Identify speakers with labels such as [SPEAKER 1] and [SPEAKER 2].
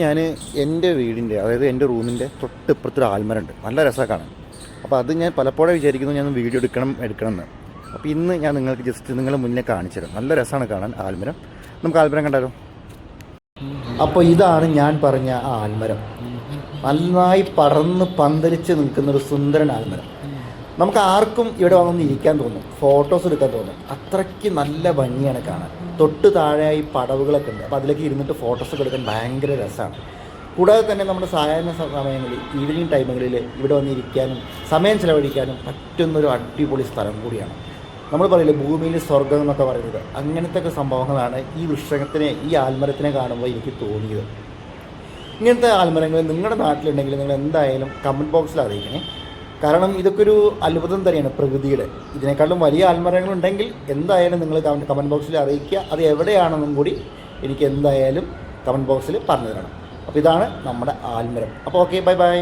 [SPEAKER 1] ഞാൻ എൻ്റെ വീടിൻ്റെ അതായത് എൻ്റെ റൂമിൻ്റെ തൊട്ടിപ്പുറത്തൊരു ആൽമരമുണ്ട്, നല്ല രസമാണ് കാണാൻ. അപ്പോൾ അത് ഞാൻ പലപ്പോഴും വിചാരിക്കുന്നു ഞാൻ വീഡിയോ എടുക്കണമെന്ന്. അപ്പോൾ ഇന്ന് ഞാൻ നിങ്ങൾക്ക് ജസ്റ്റ് നിങ്ങളെ മുന്നേ കാണിച്ചു തരാം. നല്ല രസമാണ് കാണാൻ ആൽമരം. നമുക്ക് ആൽമരം കണ്ടാലോ? അപ്പോൾ ഇതാണ് ഞാൻ പറഞ്ഞ ആ ആൽമരം. നന്നായി പടർന്ന് പന്തലിച്ച് നിൽക്കുന്നൊരു സുന്ദരൻ ആൽമരം. നമുക്ക് ആർക്കും ഇവിടെ വന്നൊന്ന് ഇരിക്കാൻ തോന്നും, ഫോട്ടോസ് എടുക്കാൻ തോന്നും. അത്രയ്ക്ക് നല്ല ഭംഗിയാണ് കാണാൻ. തൊട്ട് താഴെയായി പടവുകളൊക്കെ ഉണ്ട്. അപ്പോൾ അതിലേക്ക് ഇരുന്നിട്ട് ഫോട്ടോസൊക്കെ എടുക്കാൻ ഭയങ്കര രസമാണ്. കൂടാതെ തന്നെ നമ്മുടെ സാധാരണ സമയങ്ങളിൽ ഈവനിങ് ടൈമുകളിൽ ഇവിടെ വന്നിരിക്കാനും സമയം ചിലവഴിക്കാനും പറ്റുന്നൊരു അടിപൊളി സ്ഥലം കൂടിയാണ്. നമ്മൾ പറയില്ലേ ഭൂമിയിൽ സ്വർഗം എന്നൊക്കെ പറയുന്നത്, അങ്ങനത്തെ ഒക്കെ സംഭവങ്ങളാണ് ഈ വൃക്ഷത്തിനെ, ഈ ആൽമരത്തിനെ കാണുമ്പോൾ എനിക്ക് തോന്നിയത്. ഇങ്ങനത്തെ ആൽമരങ്ങൾ നിങ്ങളുടെ നാട്ടിലുണ്ടെങ്കിൽ നിങ്ങൾ എന്തായാലും കമൻറ്റ് ബോക്സിൽ അറിയിക്കണേ. കാരണം ഇതൊക്കെ ഒരു അത്ഭുതം തന്നെയാണ് പ്രകൃതിയുടെ. ഇതിനേക്കാളും വലിയ ആൽമരങ്ങളുണ്ടെങ്കിൽ എന്തായാലും നിങ്ങൾ കമൻറ്റ് ബോക്സിൽ അറിയിക്കുക. അത് എവിടെയാണെന്നും കൂടി എനിക്ക് എന്തായാലും കമൻറ്റ് ബോക്സിൽ പറഞ്ഞു തരണം. അപ്പോൾ ഇതാണ് നമ്മുടെ ആൽമരം. അപ്പോൾ ഓക്കെ, ബൈ ബൈ.